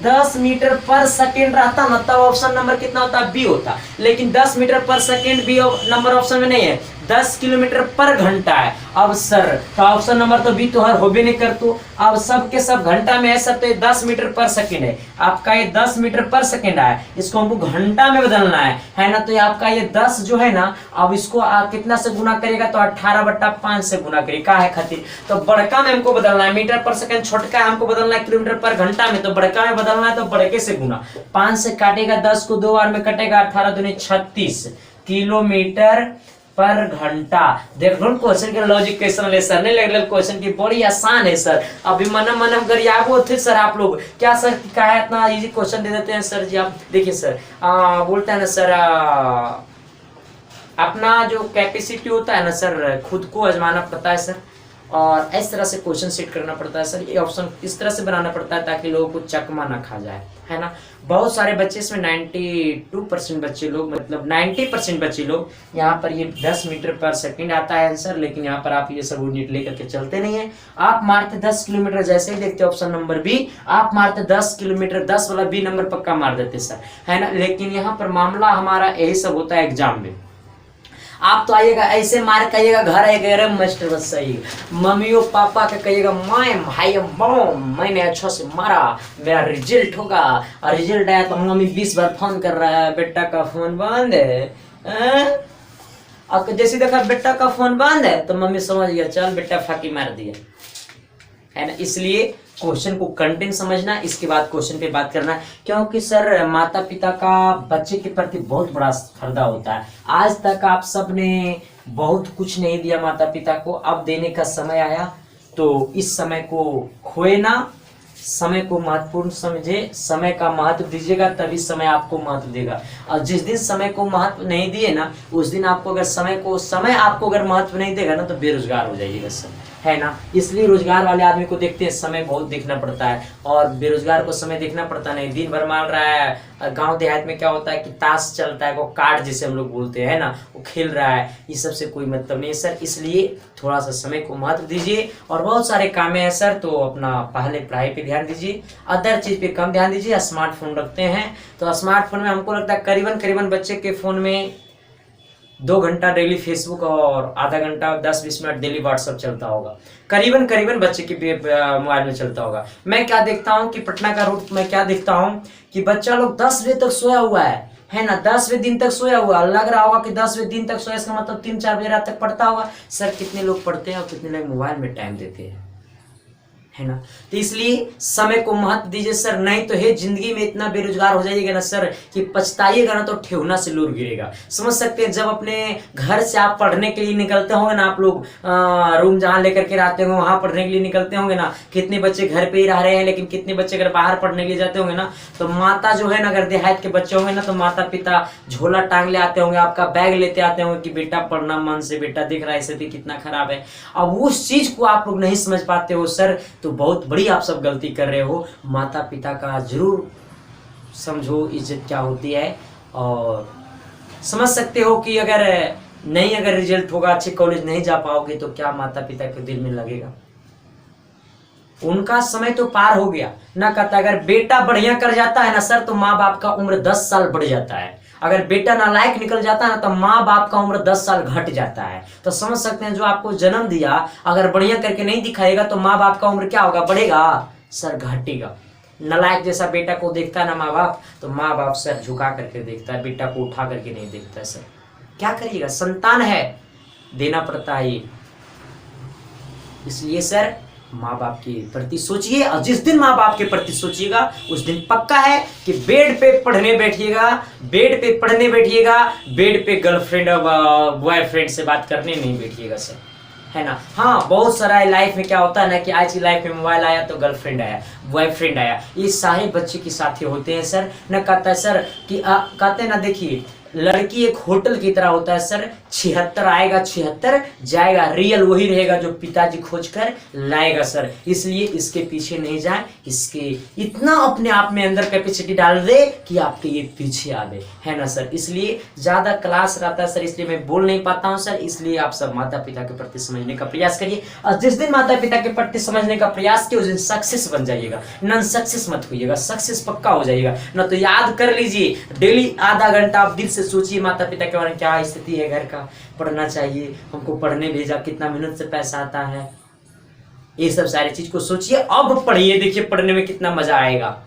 10 मीटर पर सेकंड रहता ना, तब ऑप्शन नंबर कितना होता, बी होता। लेकिन 10 मीटर पर सेकंड बी नंबर ऑप्शन में नहीं है, 10 किलोमीटर पर घंटा है। अब सर तो ऑप्शन नंबर तो बी तो हर हो भी नहीं कर, तो अब सब के सब घंटा में है सर, तो 10 मीटर पर सेकंड है आपका, ये 10 मीटर पर सेकंड है, इसको हमको घंटा में बदलना है ना। तो ये आपका ये 10 जो है ना, अब इसको कितना से गुना करेगा तो 18/5 से गुना करेगा है खातिर, तो बड़का में हमको बदलना है, मीटर पर सेकंड छोटका है हमको बदलना है किलोमीटर पर घंटा में, तो बड़का में बदलना है तो बड़के से गुना, 5 से काटेगा, 10 को 2 बार में कटेगा, 18 दूनी 36 किलोमीटर पर घंटा। देख लो क्वेश्चन के लॉजिक कैसे है सर, नहीं लग रहा क्वेश्चन की बड़ी आसान है सर। अभी मन अगर याद थे सर आप लोग, क्या सर क्या है इतना इजी क्वेश्चन दे देते हैं सर जी। आप देखिए सर बोलते हैं ना सर, अपना जो कैपेसिटी होता है ना सर, खुद को आजमाना पड़ता है सर, और इस तरह से क्वेश्चन सेट करना पड़ता है सर, ये ऑप्शन इस तरह से बनाना पड़ता है ताकि लोगों को चकमा ना खा जाए, है ना। बहुत सारे बच्चे इसमें 92% बच्चे लोग, मतलब 90% बच्चे लोग यहाँ पर ये 10 मीटर पर सेकंड आता है आंसर, लेकिन यहाँ पर आप ये सब यूनिट लेकर के चलते नहीं है। आप मारते 10 किलोमीटर, जैसे ही देखते ऑप्शन नंबर बी, आप मारते 10 किलोमीटर, 10 वाला बी नंबर पक्का मार देते सर, है ना। लेकिन यहाँ पर मामला हमारा यही सब होता है एग्जाम में। आप तो आइएगा ऐसे मार कहिएगा, घर आएगा अरे मास्टर बस सही, मम्मियों पापा के कहिएगा माय भाई मॉम मैंने अच्छा से मारा, मेरा रिजल्ट होगा, और रिजल्ट आया तो मम्मी 20 बार फोन कर रहा है, बेटा का फोन बंद है। और जैसे देखा बेटा का फोन बंद है तो मम्मी समझ गया चल बेटा फाकी मार दिया, है ना। इसलिए क्वेश्चन को कंटेंट समझना, इसके बाद क्वेश्चन पे बात करना, क्योंकि सर माता पिता का बच्चे के प्रति बहुत बड़ा पर्दा होता है। आज तक आप सब ने बहुत कुछ नहीं दिया माता पिता को, अब देने का समय आया, तो इस समय को खोए ना, समय को महत्वपूर्ण समझे, समय का महत्व दीजिएगा तभी समय आपको महत्व देगा। और जिस दिन समय को महत्व नहीं दिए ना, उस दिन आपको अगर समय आपको अगर महत्व नहीं देगा ना तो बेरोजगार हो जाइएगा सर, है ना। इसलिए रोजगार वाले आदमी को देखते हैं समय बहुत देखना पड़ता है, और बेरोजगार को समय देखना पड़ता नहीं, दिन भर मार रहा है। गांव देहात में क्या होता है कि ताश चलता है, वो कार्ड जिसे हम लोग बोलते हैं ना, वो खेल रहा है, ये सबसे कोई मतलब नहीं है सर। इसलिए थोड़ा सा समय को महत्व दीजिए, और बहुत सारे काम है सर, तो अपना पहले पढ़ाई पे ध्यान दीजिए, अदर चीज पे कम ध्यान दीजिए। स्मार्टफोन रखते हैं तो स्मार्टफोन में हमको लगता है करीबन बच्चे के फोन में 2 घंटा डेली फेसबुक और आधा घंटा 10-20 मिनट डेली व्हाट्सएप चलता होगा, करीबन बच्चे के मोबाइल में चलता होगा। मैं क्या देखता हूँ कि पटना का रूट में क्या देखता हूँ कि बच्चा लोग 10 बजे तक सोया हुआ है ना, 10वें दिन तक सोया हुआ, लग रहा होगा कि 10वें दिन तक सोया, इसका मतलब 3-4 बजे रात तक पढ़ता होगा। सर कितने लोग पढ़ते हैं और कितने लोग मोबाइल में टाइम देते हैं, है ना। तो इसलिए समय को महत्व दीजिए सर, नहीं तो है जिंदगी में इतना बेरोजगार हो जाइएगा ना सर कि पछताइएगा ना तो ठेहुना से लूर गिरेगा। समझ सकते हैं, जब अपने घर से आप पढ़ने के लिए निकलते होंगे ना, आप लोग रूम जहाँ लेकर के रहते होंगे वहां पढ़ने के लिए निकलते होंगे ना, कितने बच्चे घर पे ही रह रहे हैं, लेकिन कितने बच्चे अगर बाहर पढ़ने के लिए जाते होंगे ना, तो माता जो है ना, अगर देहात के बच्चे होंगे ना, तो माता पिता झोला टांग ले आते होंगे, आपका बैग लेते आते होंगे कि बेटा पढ़ना मन से, बेटा दिख रहा है स्थिति कितना खराब है। अब उस चीज को आप लोग नहीं समझ पाते हो सर, तो बहुत बड़ी आप सब गलती कर रहे हो। माता पिता का जरूर समझो इज्जत क्या होती है, और समझ सकते हो कि अगर रिजल्ट होगा, अच्छे कॉलेज नहीं जा पाओगे तो क्या माता पिता के दिल में लगेगा। उनका समय तो पार हो गया ना, कहता अगर बेटा बढ़िया कर जाता है ना सर तो माँ बाप का उम्र 10 साल बढ़ जाता है, अगर बेटा नालायक निकल जाता है ना तो माँ बाप का उम्र 10 साल घट जाता है। तो समझ सकते हैं, जो आपको जन्म दिया अगर बढ़िया करके नहीं दिखाएगा तो माँ बाप का उम्र क्या होगा, बढ़ेगा सर, घटेगा। नालायक जैसा बेटा को देखता है ना माँ बाप, तो माँ बाप सर झुका करके देखता है, बेटा को उठा करके नहीं देखता है सर। क्या करिएगा, संतान है, देना पड़ता है ये। इसलिए सर माँ बाप के प्रति सोचिए, और जिस दिन माँ बाप के प्रति सोचिएगा उस दिन पक्का है कि बेड पे पढ़ने बैठिएगा, बेड पे गर्लफ्रेंड और बॉयफ्रेंड से बात करने नहीं बैठिएगा सर, है ना। हाँ, बहुत सारा लाइफ में क्या होता है ना कि आज की लाइफ में मोबाइल आया तो गर्लफ्रेंड आया, बॉयफ्रेंड आया, ये सारे बच्चे के साथ ही होते हैं सर। न कहता है सर कि कहते हैं ना, देखिए लड़की एक होटल की तरह होता है सर, 76 आएगा 76 जाएगा, रियल वही रहेगा जो पिताजी खोज कर लाएगा सर। इसलिए इसके पीछे नहीं जाए, इसके इतना अपने आप में अंदर कैपेसिटी डाल दे कि आपके ये पीछे आ दे, है ना सर। इसलिए ज्यादा क्लास रहता है सर, इसलिए मैं बोल नहीं पाता हूँ सर। इसलिए आप सब माता पिता के प्रति समझने का प्रयास करिए, और जिस दिन माता पिता के प्रति समझने का प्रयास किए उस दिन सक्सेस बन जाइएगा, नॉन सक्सेस मत होइएगा, सक्सेस पक्का हो जाइएगा ना। तो याद कर लीजिए, डेली आधा घंटा आप दिल से सोचिए माता पिता के बारे में, क्या स्थिति है घर का, पढ़ना चाहिए, हमको पढ़ने भेजा, कितना मेहनत से पैसा आता है, ये सब सारी चीज को सोचिए, अब पढ़िए, देखिए पढ़ने में कितना मजा आएगा,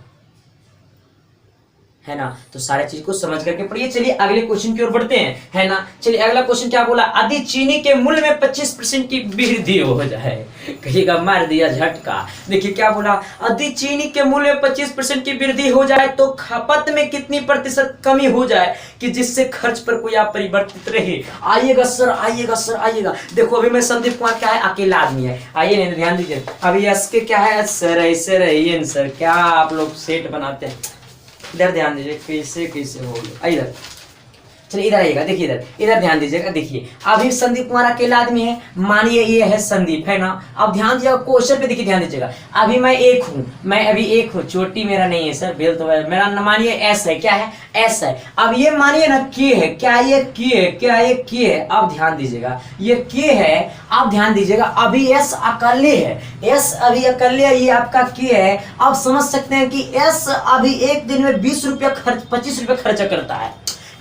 है ना। तो सारे चीज को समझ करके पढ़िए। चलिए अगले क्वेश्चन की ओर बढ़ते हैं, है ना। चलिए अगला क्वेश्चन क्या बोला, यदि चीनी के मूल्य में 25% की वृद्धि हो जाए, कहिएगा मार दिया झटका। देखिए क्या बोला, यदि चीनी के मूल्य में 25% की वृद्धि हो जाए तो खपत में कितनी प्रतिशत कमी हो जाए कि जिससे खर्च पर कोई आप परिवर्तित रहे। आइएगा सर, आइएगा सर, आइएगा। देखो अभी मैं संदीप कुमार क्या है, अकेला आदमी है, आइए नहीं ध्यान दीजिए। अभी इसके क्या है सर, ऐसे रहिए सर, क्या आप लोग सेट बनाते हैं, इधर ध्यान दीजिए, कैसे कैसे हो गया, इधर चलिए, इधर आइएगा, देखिए इधर ध्यान दीजिएगा। देखिए अभी संदीप कुमार अकेला आदमी है, मानिए ये है संदीप, है ना। अब ध्यान दीजिएगा क्वेश्चन पे, देखिए ध्यान दीजिएगा। अभी मैं अभी एक हूँ, चोटी मेरा नहीं है सर, बेल तो है मेरा, मानिए एस है, क्या है एस है। अब ये मानिए ना के है, क्या ये के है, अब ध्यान दीजिएगा, ये के है, अब ध्यान दीजिएगा। अभी एस अकेले है, एस अभी अकेले है, ये आपका के है। अब समझ सकते हैं कि एस अभी एक दिन में 25 रुपया खर्चा करता है,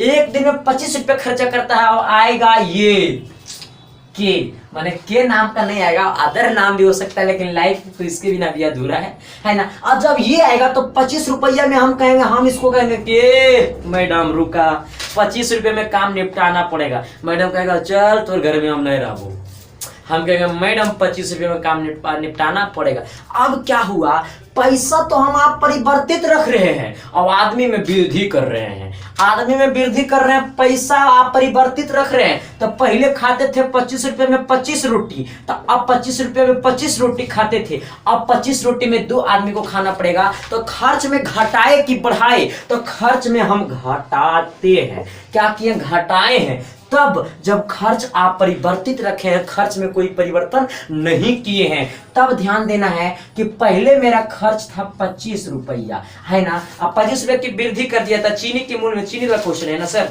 एक दिन में 25 रुपये खर्चा करता है, और आएगा ये के, माने के नाम का नहीं आएगा, अदर नाम भी हो सकता है, लेकिन लाइफ तो इसके बिना भी अधूरा है ना। और जब ये आएगा तो 25 रुपया में हम कहेंगे, हम इसको कहेंगे कि मैडम रुका, 25 रुपये में काम निपटाना पड़ेगा। मैडम कहेगा चल तोर घर में हम नहीं रहबो, हम कहेंगे मैडम 25 रुपये में काम निपटाना पड़ेगा। अब क्या हुआ, पैसा तो हम आप परिवर्तित रख रहे हैं और आदमी में वृद्धि कर रहे हैं, आदमी में वृद्धि कर रहे हैं, पैसा आप परिवर्तित रख रहे हैं। तो पहले खाते थे 25 रुपये में 25 रोटी, तो अब 25 रुपये में 25 रोटी खाते थे, अब 25 रोटी में 2 आदमी को खाना पड़ेगा। तो खर्च में घटाए कि बढ़ाए, तो खर्च में हम घटाते हैं। क्या किए, घटाए हैं। तब जब खर्च आप परिवर्तित रखे हैं, खर्च में कोई परिवर्तन नहीं किए हैं, तब ध्यान देना है कि पहले मेरा खर्च था 25 रुपया, है ना, अब 25 रुपये की वृद्धि कर दिया था। चीनी के मूल्य में, चीनी का क्वेश्चन है ना सर,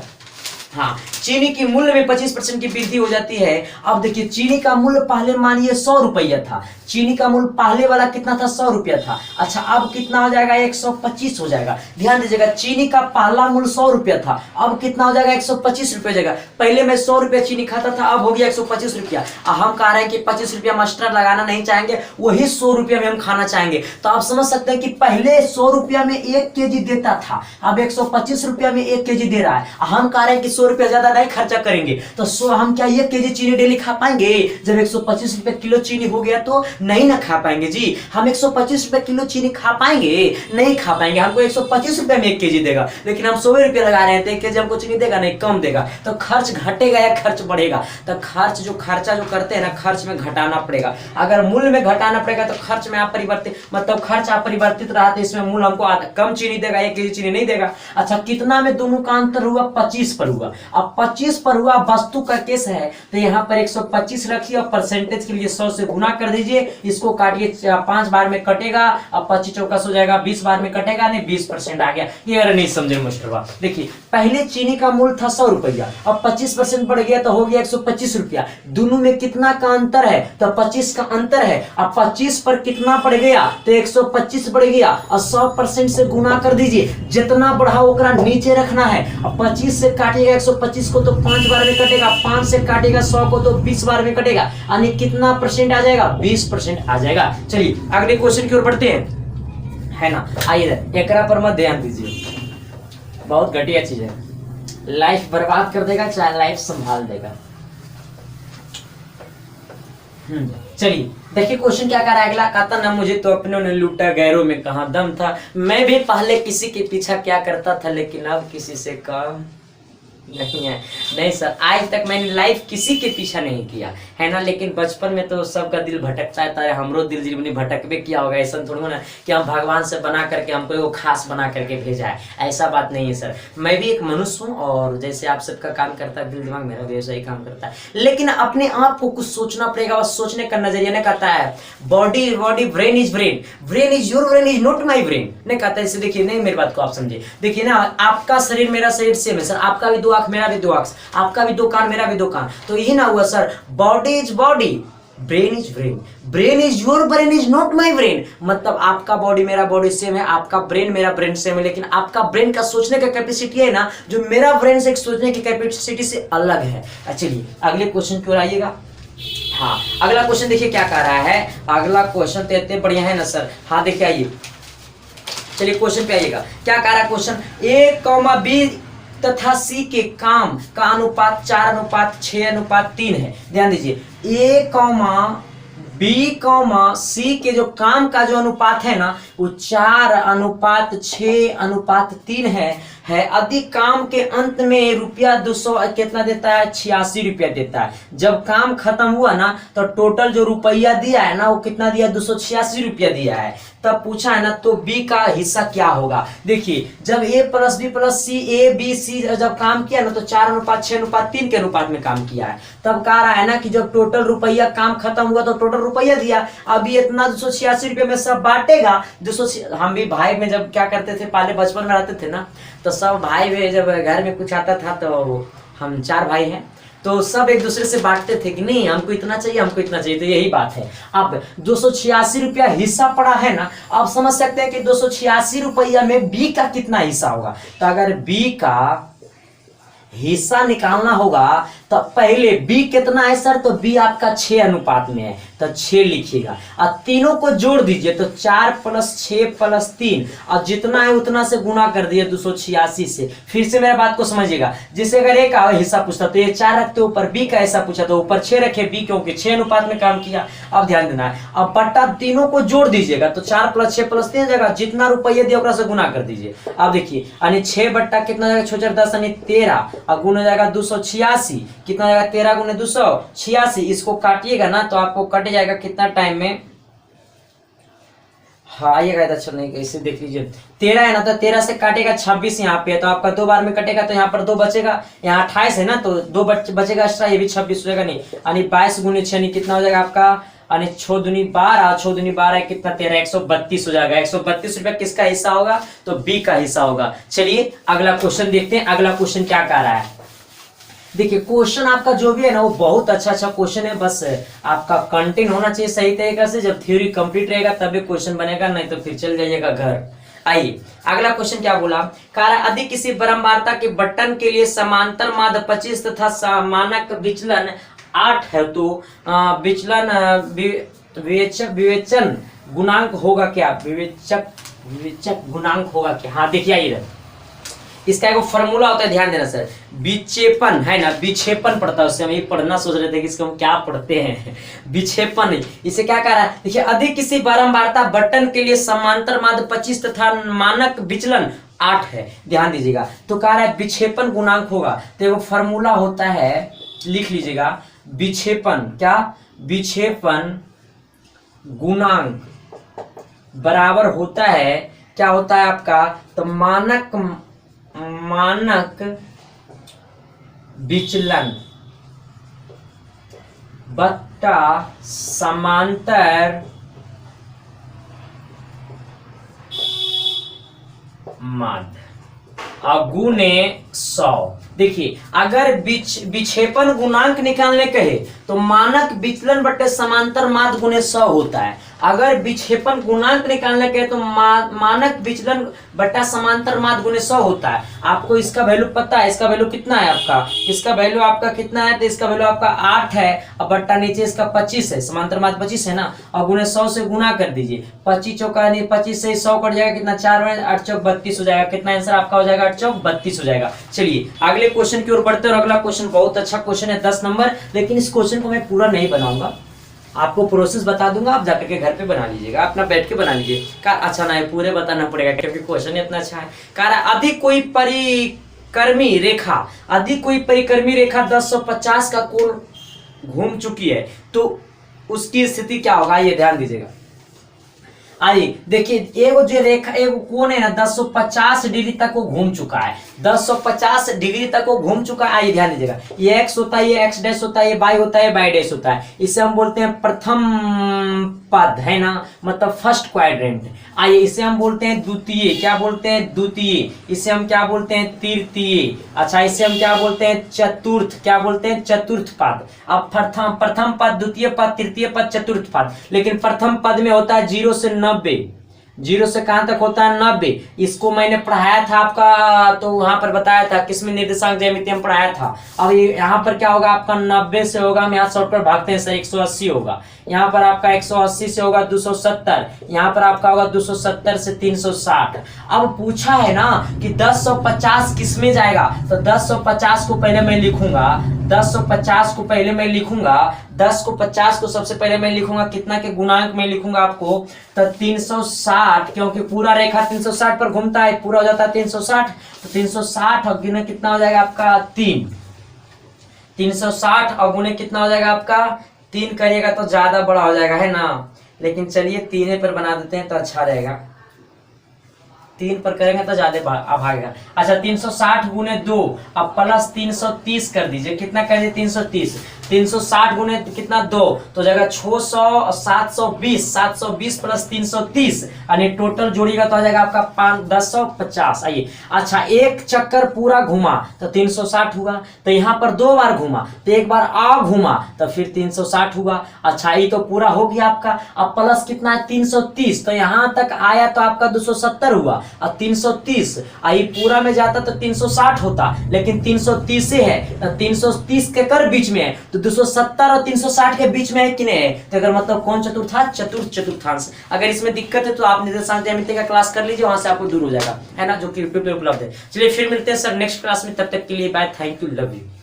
हाँ, चीनी की मूल्य में 25% की वृद्धि हो जाती है। अब देखिए चीनी का मूल्य पहले मानिए 100 रुपया था, चीनी का मूल्य पहले वाला कितना था, 100 रुपया था। अच्छा अब कितना हो जाएगा, 125 हो जाएगा। ध्यान दीजिएगा, चीनी का पहला मूल्य 100 रुपया था, अब कितना हो जाएगा, 125 रुपया हो जाएगा। पहले मैं 100 रुपया चीनी खाता था, अब हो गया 125 रुपया। हम कह रहे हैं कि 25 रुपया मास्टर लगाना नहीं चाहेंगे, वही 100 रुपया में हम खाना चाहेंगे। तो आप समझ सकते हैं कि पहले 100 रुपया में 1 केजी देता था, अब 125 रुपया में 1 केजी दे रहा है। हम कह रहे हैं कि 100 रुपया ज्यादा नहीं खर्चा करेंगे, तो हम क्या 1 केजी चीनी डेली खा पाएंगे? जब 125 रुपए किलो चीनी हो गया तो नहीं ना खा पाएंगे जी। हम 125 रुपए किलो चीनी खा पाएंगे? नहीं खा पाएंगे। हमको 125 रुपए में 1 केजी देगा, लेकिन हम 100 रुपये लगा रहे हैं तो 1 केजी हमको चीनी देगा नहीं, कम देगा। तो खर्च घटेगा या खर्च बढ़ेगा? तो खर्चा जो करते हैं ना, खर्च में घटाना पड़ेगा। अगर मूल्य में घटाना पड़ेगा तो खर्च में आप परिवर्तित, मतलब खर्च आप परिवर्तित रहा तो इसमें मूल्य हमको कम चीनी देगा, 1 केजी चीनी नहीं देगा। अच्छा कितना में दोनों का अंतर हुआ? 25 पर हुआ। अब 25 पर हुआ, वस्तु का केस है तो यहाँ पर 125 रखिए और परसेंटेज के लिए 100 से गुना कर दीजिए। इसको काटिए, 5 बार में कटेगा, अब 25 चौका हो जाएगा, 20 बार में कटेगा नहीं, 20% आ गया। ये अरे नहीं समझे मास्टर, देखिए पहले चीनी का मूल्य था 100 रुपया, अब 25% बढ़ गया तो हो गया 125 रुपया। दोनों में कितना का अंतर है? तो 25 का अंतर है। अब 25 पर कितना बढ़ गया? तो 125 बढ़ गया और 100% से गुना कर दीजिए। जितना बढ़ा ओकरा नीचे रखना है। अब 25 से काटिएगा 125 को तो 5 बार में कटेगा, 5 से काटेगा 100 को तो 20 बार में कटेगा, यानी कितना परसेंट आ जाएगा? 20% आ जाएगा। चलिए अगले क्वेश्चन की ओर बढ़ते हैं, है ना। आइए एकरा पर मत ध्यान दीजिए, बहुत घटिया चीज है, लाइफ बर्बाद कर देगा चाहे लाइफ संभाल देगा। चलिए देखिए क्वेश्चन क्या कर रहा है अगला। कहता ना मुझे तो अपनों ने लूटा, गैरों में कहाँ दम था। मैं भी पहले किसी के पीछा क्या करता था, लेकिन अब किसी से काम नहीं है। नहीं सर, आज तक मैंने लाइफ किसी के पीछा नहीं किया, है ना। लेकिन बचपन में तो सबका दिल भटकता है, हमरो दिल जीवनी भटकबे किया होगा। ऐसा थोड़ा ना कि हम भगवान से बना करके हमको वो खास बना करके भेजा है, ऐसा बात नहीं है सर। मैं भी एक मनुष्य हूँ और जैसे आप सबका काम करता है दिल दिमाग, मेरा भी वैसा ही काम करता है। लेकिन अपने आप को कुछ सोचना पड़ेगा और सोचने का नजरिया नहीं कहता है body brain is brain, brain is your brain is not my brain, नहीं कहता। इसे देखिए, नहीं मेरी बात को आप समझे। देखिए ना, आपका शरीर मेरा शरीर सेम है सर, आपका भी 2 आंख मेरा भी 2 आंख, आपका भी 2 कान मेरा भी 2 कान, तो यही ना हुआ sir. Body is body, brain is brain, brain is your brain is not my brain. मतलब आपका बॉडी मेरा बॉडी सेम है, आपका ब्रेन मेरा ब्रेन सेम है, लेकिन आपका ब्रेन का सोचने का कैपेसिटी है ना, जो मेरा ब्रेन से सोचने की कैपेसिटी से अलग है। चलिए अगले क्वेश्चन की ओर आइएगा। हाँ अगला क्वेश्चन देखिए क्या कह रहा है। अगला क्वेश्चन तो इतने बढ़िया है ना सर। हाँ देखिए आइए, चलिए क्वेश्चन पे आइएगा। क्या कह रहा है क्वेश्चन, A, B तथा C के काम का अनुपात 4:6:3 है। ध्यान दीजिए, A, B, C के जो काम का जो अनुपात है ना, वो 4:6:3 है। अधिक काम के अंत में रुपया 200 कितना देता है? 86 रुपया देता है। जब काम खत्म हुआ ना तो टोटल जो रुपया दिया है ना, वो कितना दिया? 286 रुपया दिया है। तब पूछा है ना, तो बी का हिस्सा क्या होगा? देखिए जब A + B + C, A, B, C जब काम किया ना तो 4:6:3 के अनुपात में काम किया है। तब कह रहा है ना कि जब टोटल रुपया काम खत्म हुआ तो टोटल रुपया दिया, अभी इतना 286 रुपये में सब बांटेगा। 200 हम भी भाई में जब क्या करते थे, पहले बचपन में रहते थे ना, तो सब भाई में जब घर में कुछ आता था तो हम 4 भाई हैं, तो सब एक दूसरे से बांटते थे कि नहीं हमको इतना चाहिए, हमको इतना चाहिए। तो यही बात है। अब 286 रुपया हिस्सा पड़ा है ना, आप समझ सकते हैं कि 286 रुपया में बी का कितना हिस्सा होगा। तो अगर बी का हिस्सा निकालना होगा तो पहले b कितना है सर, तो b आपका 6 अनुपात में है, तो 6 लिखिएगा। और तीनों को जोड़ दीजिए, तो 4 + 6 + 3, और जितना है उतना से गुना कर दिए 286 से। फिर से मेरा बात को समझिएगा, जिसे अगर a का हिस्सा पूछता तो ये 4 रखते, ऊपर b का हिस्सा पूछा तो ऊपर 6 रखे, b क्योंकि 6 अनुपात में काम किया। अब ध्यान देना है, अब बट्टा तीनों को जोड़ दीजिएगा, तो 4 + 6 + 3 जाएगा, जितना रुपये दिया ओकरा से गुना कर दीजिए। अब देखिए यानी 6 बट्टा कितना जाएगा, 6 × 10 यानी 13, और गुना जाएगा 286, कितना जाएगा 13 × 286। इसको काटिएगा ना तो आपको कट जाएगा कितना टाइम में, हाँ आइएगा इधर, चल नहीं इसे देख लीजिए, 13 है ना, तो 13 से काटेगा 26 यहाँ पे है, तो आपका 2 बार में कटेगा, तो यहाँ पर 2 बचेगा, यहाँ 28 है ना, तो 2 बचेगा एक्स्ट्रा, ये भी 26 हो जाएगा। नहीं यानी 22 × 6 कितना हो जाएगा आपका, यानी 6 दूनी 12, 6 दूनी 12 कितना 13, 132 हो जाएगा। 132 रुपया किसका हिस्सा होगा, तो बी का हिस्सा होगा। चलिए अगला क्वेश्चन देखते हैं, अगला क्वेश्चन क्या कह रहा है। देखिए क्वेश्चन आपका जो भी है ना वो बहुत अच्छा क्वेश्चन है, बस आपका कंटेंट होना चाहिए सही तरीके से। जब थ्योरी कंप्लीट रहेगा तभी क्वेश्चन बनेगा, नहीं तो फिर चल जाइएगा घर। आइए अगला क्वेश्चन क्या बोला, कार्य किसी बारंबारता के बटन के लिए समांतर माध्य 25 तथा मानक विचलन 8 है, तो विचलन विवेचन गुणांक होगा क्या, विवेचक गुणांक होगा क्या। हाँ देखिए इधर इसका एक फॉर्मूला होता है, ध्यान देना सर, विक्षेपण है ना, विक्षेपण पढ़ता है, उससे हम ये पढ़ना सोच रहे थे कि इसको हम क्या पढ़ते हैं, विक्षेपण। इसे क्या कह रहा है, देखिए अधिक किसी बारंबारता बटन के लिए समांतर माध्य 25 तथा मानक विचलन 8 है, ध्यान दीजिएगा। तो कह रहा है विक्षेपण गुणांक होगा, तो वो फॉर्मूला होता है, लिख लीजिएगा, विक्षेपण क्या, विक्षेपण गुणांक बराबर होता है, क्या होता है आपका, तो मानक विचलन बट्टा समांतर माध्य गुणे 100। देखिए अगर विक्षेपण गुणांक निकालने कहे तो मानक विचलन बट्टे समांतर माध्य गुणे 100 होता है। अगर विक्षेपण गुणांक निकालने कहे तो मानक विचलन बट्टा समांतर माध्य गुणे 100 होता है। आपको इसका वैल्यू पता है, इसका वैल्यू कितना है आपका, इसका वैल्यू आपका कितना है, तो इसका वैल्यू आपका 8 है, और बट्टा नीचे इसका 25 है, समांतर माध्य 25 है ना, और गुणे 100 से गुना कर दीजिए। 25 चौका 25 से 100 कट जाएगा, कितना 4 में 8 चौक 32 हो जाएगा, कितना आंसर आपका हो जाएगा, 8 चौक 32 हो जाएगा। चलिए अगले क्वेश्चन की ओर बढ़ते हैं, और अगला क्वेश्चन बहुत अच्छा क्वेश्चन है, 10 नंबर। लेकिन इस क्वेश्चन को मैं पूरा नहीं बनाऊंगा, आपको प्रोसेस बता दूंगा, आप जाकर के घर पे बना लीजिएगा, अपना बैठ के बना लीजिए। अच्छा ना है, पूरे बताना पड़ेगा क्योंकि क्वेश्चन इतना अच्छा है। अधिक कोई परिक्रमी रेखा 1050 का कोण घूम चुकी है, तो उसकी स्थिति क्या होगा, ये ध्यान दीजिएगा। आइए देखिए एगो जो रेखा एगो कोण है ना 1050 डिग्री तक वो घूम चुका है, 1050 डिग्री तक वो घूम चुका है। आइए ध्यान दीजिएगा, ये x होता है, ये x डैश होता है, ये y होता है, y डैश होता है। इसे हम बोलते हैं प्रथम पद, है ना, मतलब फर्स्ट क्वाड्रेंट। आइए इसे हम बोलते हैं द्वितीय, क्या बोलते हैं, द्वितीय। इसे हम क्या बोलते हैं, तृतीय। अच्छा इसे हम क्या बोलते हैं, चतुर्थ, क्या बोलते हैं, चतुर्थ पद। अब प्रथम पद, द्वितीय पद, तृतीय पद, चतुर्थ पद। लेकिन प्रथम पद में होता है 0 से 90, 0 से कहां तक होता है, 90। इसको मैंने पढ़ाया था आपका, तो वहां पर बताया था किसमें, निर्देशांक ज्यामिति में पढ़ाया था। अब यहाँ पर क्या होगा आपका, 90 से होगा, हम यहाँ शॉर्ट पर भागते हैं सर, 180 होगा। यहाँ पर आपका 180 से होगा 270, यहाँ पर आपका होगा 270 से 360। अब पूछा है ना कि 1050 किस में जाएगा, तो 1050 को पहले मैं लिखूंगा, 1050 को पहले मैं लिखूंगा, 10 को 50 को सबसे पहले मैं लिखूंगा कितना के गुणांक में लिखूंगा आपको, तो 360, क्योंकि पूरा रेखा 360 पर घूमता है, पूरा हो जाता है 360, तो 360 और गुणे कितना हो जाएगा आपका 3, 360 और गुणे कितना हो जाएगा आपका 3 करिएगा तो ज्यादा बड़ा हो जाएगा, है ना। लेकिन चलिए 3 पर बना देते हैं तो अच्छा रहेगा, 3 पर करेंगे तो ज्यादा भागेगा। अच्छा 360 गुने 2 अब प्लस 330 कर दीजिए, कितना कर दीजिए 330, 360 गुने कितना 2 तो जाएगा 600 720 720 प्लस 330 यानी टोटल जोड़िएगा तो आ जाएगा आपका 1050। आइए अच्छा एक चक्कर पूरा घुमा तो 360 हुआ, तो यहाँ पर 2 बार घुमा तो एक बार आ घुमा तो फिर 360 हुआ। अच्छा ये तो पूरा हो गया आपका। अब प्लस कितना है 330, तो यहाँ तक आया तो आपका 270 हुआ और 330 आई पूरा में जाता तो 360 होता, लेकिन 330 से है तो 330 के कर बीच में है तो 270 और 360 के बीच में है कि नहीं है, तो अगर मतलब कौन चतुर्थांश चतुर्थांश। अगर इसमें दिक्कत है तो आप निर्देशांक ज्यामिति का क्लास कर लीजिए, वहां से आपको दूर हो जाएगा, है ना, जो कि यूट्यूब पे उपलब्ध है। चलिए फिर मिलते हैं सर नेक्स्ट क्लास में, तब तक के लिए bye, thank you, love you.